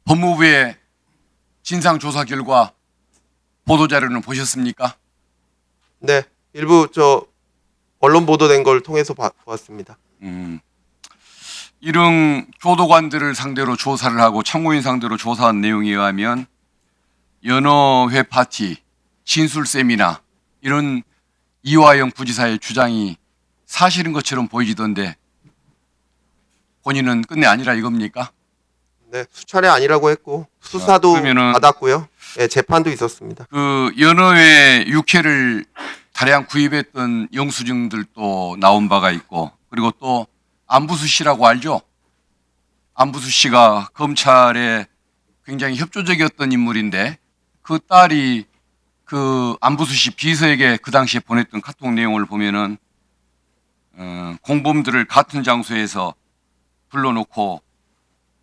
법무부의 진상조사 결과 보도자료는 보셨습니까? 네, 일부 언론 보도된 걸 통해서 보았습니다. 이런 교도관들을 상대로 조사를 하고 참고인 상대로 조사한 내용에 의하면 연어회 파티, 진술 세미나 이런 이화영 부지사의 주장이 사실인 것처럼 보이던데 본인은 끝내 아니라 이겁니까? 네, 수차례 아니라고 했고 수사도 그러면은 받았고요. 네, 재판도 있었습니다. 그 연어회 육회를 다량 구입했던 영수증들도 나온 바가 있고, 그리고 또 안부수 씨라고 알죠? 안부수 씨가 검찰에 굉장히 협조적이었던 인물인데 그 딸이 그 안부수 씨 비서에게 그 당시에 보냈던 카톡 내용을 보면은 공범들을 같은 장소에서 불러놓고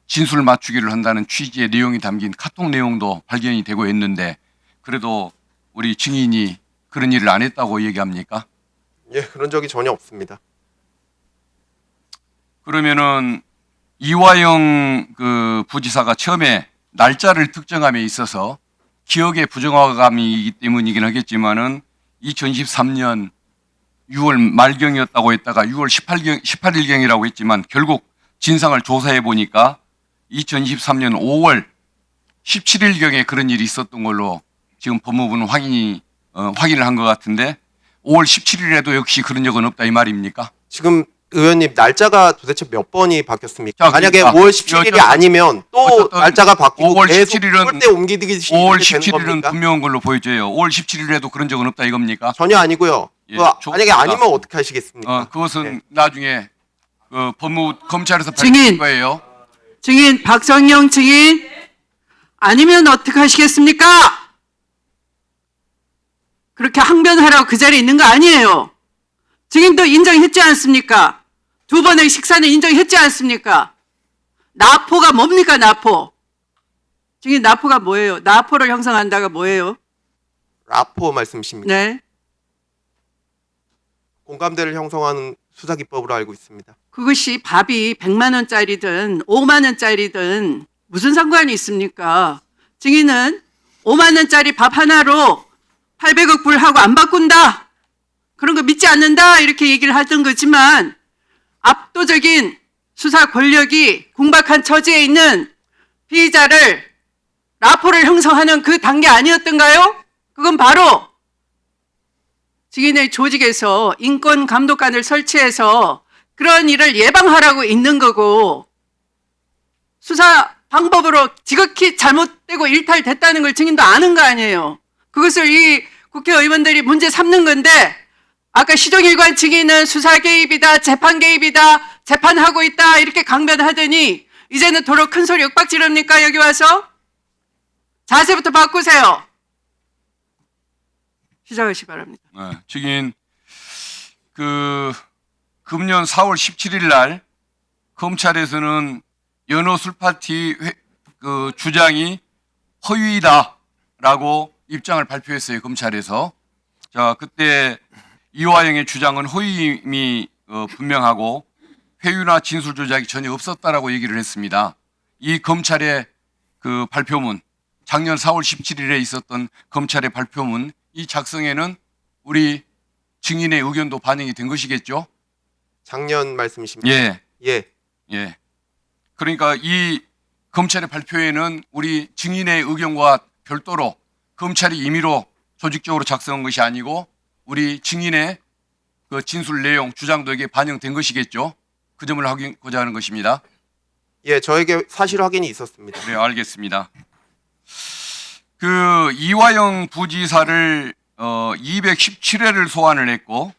진술 맞추기를 한다는 취지의 내용이 담긴 카톡 내용도 발견이 되고 있는데, 그래도 우리 증인이 그런 일을 안 했다고 얘기합니까? 예, 그런 적이 전혀 없습니다. 그러면은 이화영 그 부지사가 처음에 날짜를 특정함에 있어서 기억의 부정화감이기 때문이긴 하겠지만은 2013년 6월 말경이었다고 했다가 6월 18일경이라고 했지만 결국 진상을 조사해 보니까 2023년 5월 17일경에 그런 일이 있었던 걸로 지금 법무부는 확인을 한 것 같은데 5월 17일에도 역시 그런 적은 없다 이 말입니까? 지금 의원님 날짜가 도대체 몇 번이 바뀌었습니까? 자, 만약에 그러니까 5월 17일이 아니면 또 어쨌든 날짜가 바뀌고 5월 계속 17일은 꼴대 옮기듯이 5월 되는 17일은 겁니까? 분명한 걸로 보여져요. 5월 17일에도 그런 적은 없다 이겁니까? 전혀 아니고요. 예, 만약에 좋습니다. 아니면 어떻게 하시겠습니까? 그것은 네. 나중에 법무부 검찰에서 증인. 밝힐 거예요. 증인 박성영 증인 아니면 어떻게 하시겠습니까? 그렇게 항변하라고 그 자리에 있는 거 아니에요. 증인도 인정했지 않습니까? 두 번의 식사는 인정했지 않습니까? 나포가 뭡니까 나포? 증인 나포가 뭐예요? 나포를 형성한다가 뭐예요? 라포 말씀이십니까? 네. 공감대를 형성하는 수사 기법으로 알고 있습니다. 그것이 밥이 100만 원짜리든 5만 원짜리든 무슨 상관이 있습니까? 증인은 5만 원짜리 밥 하나로 800억 불하고 안 바꾼다. 그런 거 믿지 않는다. 이렇게 얘기를 하던 거지만 압도적인 수사 권력이 궁박한 처지에 있는 피의자를 라포를 형성하는 그 단계 아니었던가요? 그건 바로 증인의 조직에서 인권감독관을 설치해서 그런 일을 예방하라고 있는 거고, 수사 방법으로 지극히 잘못되고 일탈됐다는 걸 증인도 아는 거 아니에요. 그것을 이 국회의원들이 문제 삼는 건데, 아까 시종일관 증인은 수사 개입이다, 재판 개입이다, 재판하고 있다 이렇게 강변하더니 이제는 도로 큰 소리 윽박지릅니까? 여기 와서 자세부터 바꾸세요. 시작하시 바랍니다. 증인 금년 4월 17일 날 검찰에서는 연어 술 파티 주장이 허위다라고 입장을 발표했어요. 검찰에서. 자, 그때 이화영의 주장은 허위임이 분명하고 회유나 진술 조작이 전혀 없었다라고 얘기를 했습니다. 이 검찰의 그 발표문, 작년 4월 17일에 있었던 검찰의 발표문, 이 작성에는 우리 증인의 의견도 반영이 된 것이겠죠? 작년 말씀이십니까? 예, 예. 예. 그러니까 이 검찰의 발표에는 우리 증인의 의견과 별도로 검찰이 임의로 조직적으로 작성한 것이 아니고 우리 증인의 그 진술 내용, 주장도 이게 반영된 것이겠죠? 그 점을 확인하고자 하는 것입니다. 예, 저에게 사실 확인이 있었습니다. 네, 알겠습니다. 그 이화영 부지사를 217회를 소환을 했고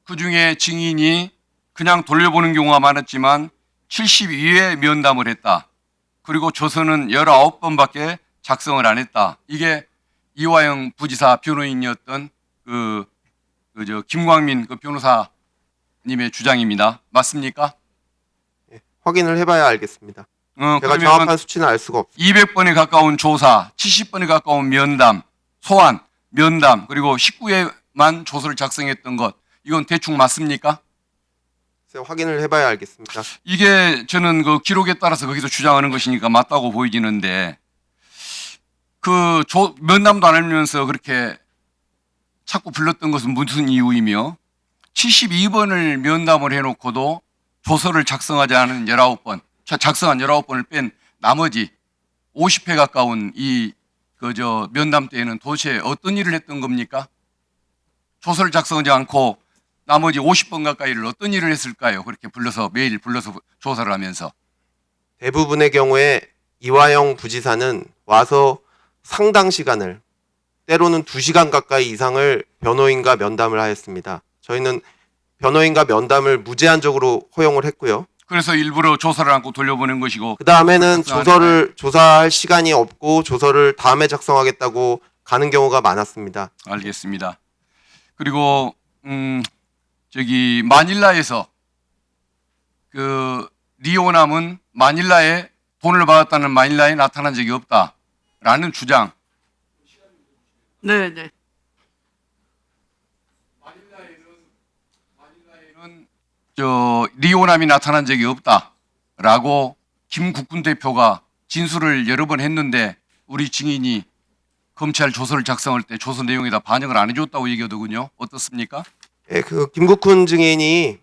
그 중에 증인이 그냥 돌려보는 경우가 많았지만 72회 면담을 했다. 그리고 조서는 19번밖에 작성을 안 했다. 이게 이화영 부지사 변호인이었던 김광민 그 변호사님의 주장입니다. 맞습니까? 예, 확인을 해봐야 알겠습니다. 제가 그러면 정확한 수치는 알 수가 없습니다. 200번에 가까운 조사, 70번에 가까운 면담, 소환, 면담, 그리고 19회만 조서를 작성했던 것, 이건 대충 맞습니까? 그래서 확인을 해봐야 알겠습니다. 이게 저는 그 기록에 따라서 거기서 주장하는 것이니까 맞다고 보이지는데 그 면담도 안 하면서 그렇게 자꾸 불렀던 것은 무슨 이유이며 72번을 면담을 해놓고도 조서를 작성하지 않은 19번, 작성한 19번을 뺀 나머지 50회 가까운 이 면담 때에는 도대체 어떤 일을 했던 겁니까? 조서를 작성하지 않고 나머지 50번 가까이를 어떤 일을 했을까요? 그렇게 매일 불러서 조사를 하면서. 대부분의 경우에 이화영 부지사는 와서 상당 시간을 때로는 2시간 가까이 이상을 변호인과 면담을 하였습니다. 저희는 변호인과 면담을 무제한적으로 허용을 했고요. 그래서 일부러 조사를 않고 돌려보낸 것이고 그 다음에는 작성하는 조사할 시간이 없고 조서를 다음에 작성하겠다고 가는 경우가 많았습니다. 알겠습니다. 그리고 마닐라에서 리오남은 마닐라에 돈을 받았다는 마닐라에 나타난 적이 없다라는 주장. 네, 네. 리오남이 나타난 적이 없다라고 김국군 대표가 진술을 여러 번 했는데 우리 증인이 검찰 조서를 작성할 때 조서 내용에다 반영을 안 해줬다고 얘기하더군요. 어떻습니까? 예, 김국훈 증인이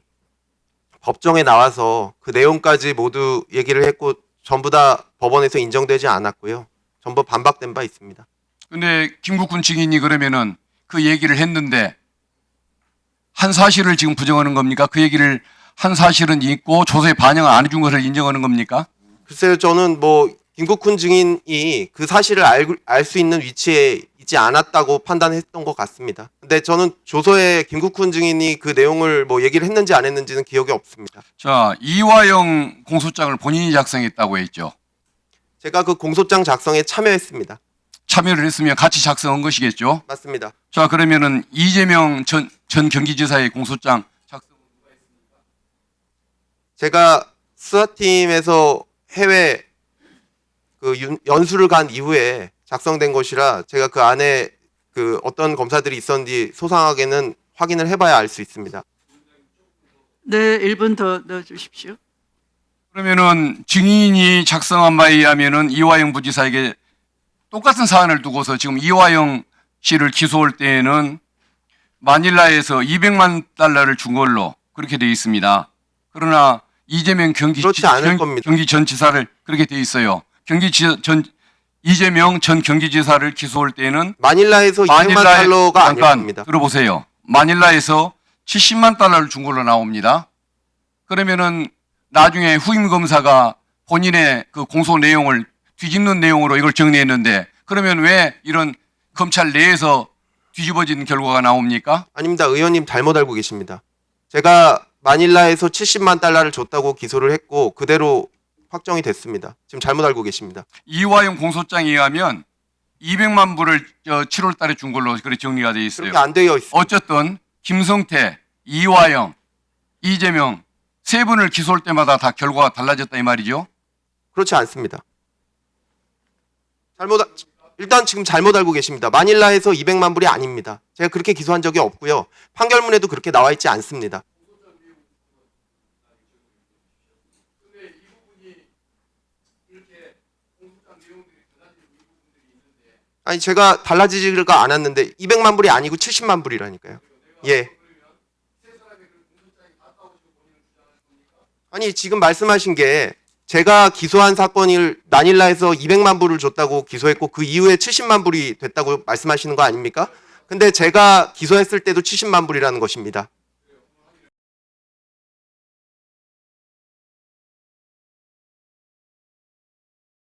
법정에 나와서 그 내용까지 모두 얘기를 했고 전부 다 법원에서 인정되지 않았고요. 전부 반박된 바 있습니다. 근데 김국군 증인이 그러면은 그 얘기를 했는데 한 사실을 지금 부정하는 겁니까? 그 얘기를 한 사실은 있고 조서에 반영을 안 해준 것을 인정하는 겁니까? 글쎄요, 저는 김국훈 증인이 그 사실을 알 수 있는 위치에 있지 않았다고 판단했던 것 같습니다. 근데 저는 조서에 김국훈 증인이 그 내용을 얘기를 했는지 안 했는지는 기억이 없습니다. 자, 이화영 공소장을 본인이 작성했다고 했죠. 제가 그 공소장 작성에 참여했습니다. 참여를 했으면 같이 작성한 것이겠죠. 맞습니다. 자, 그러면은 이재명 전 경기지사의 공소장 작성. 제가 수사팀에서 해외 연수를 간 이후에 작성된 것이라 제가 그 안에 어떤 검사들이 있었는지 소상하게는 확인을 해봐야 알 수 있습니다. 네, 1분 더 넣어주십시오. 그러면은 증인이 작성한 바에 의하면은 이화영 부지사에게 똑같은 사안을 두고서 지금 이화영 씨를 기소할 때에는 마닐라에서 200만 달러를 준 걸로 그렇게 돼 있습니다. 그러나 이재명 그렇지 않을 겁니다. 경기지사를 그렇게 돼 있어요. 이재명 전 경기지사를 기소할 때에는 마닐라에서 200만 달러가 아닐 잠깐 겁니다. 들어보세요. 마닐라에서 70만 달러를 준 걸로 나옵니다. 그러면은 나중에 후임 검사가 본인의 그 공소 내용을 뒤집는 내용으로 이걸 정리했는데 그러면 왜 이런 검찰 내에서 뒤집어진 결과가 나옵니까? 아닙니다. 의원님 잘못 알고 계십니다. 제가 마닐라에서 70만 달러를 줬다고 기소를 했고 그대로 확정이 됐습니다. 지금 잘못 알고 계십니다. 이화영 공소장에 의하면 200만 불을 7월 달에 준 걸로 그렇게 정리가 돼 있어요. 그렇게 안 되어 있습니다. 어쨌든 김성태, 이화영, 이재명 세 분을 기소할 때마다 다 결과가 달라졌다 이 말이죠. 그렇지 않습니다. 일단 지금 잘못 알고 계십니다. 마닐라에서 200만 불이 아닙니다. 제가 그렇게 기소한 적이 없고요. 판결문에도 그렇게 나와 있지 않습니다. 아니 제가 달라지지가 않았는데 200만 불이 아니고 70만 불이라니까요. 예. 아니 지금 말씀하신 게 제가 기소한 사건을 마닐라에서 200만 불을 줬다고 기소했고 그 이후에 70만 불이 됐다고 말씀하시는 거 아닙니까? 근데 제가 기소했을 때도 70만 불이라는 것입니다.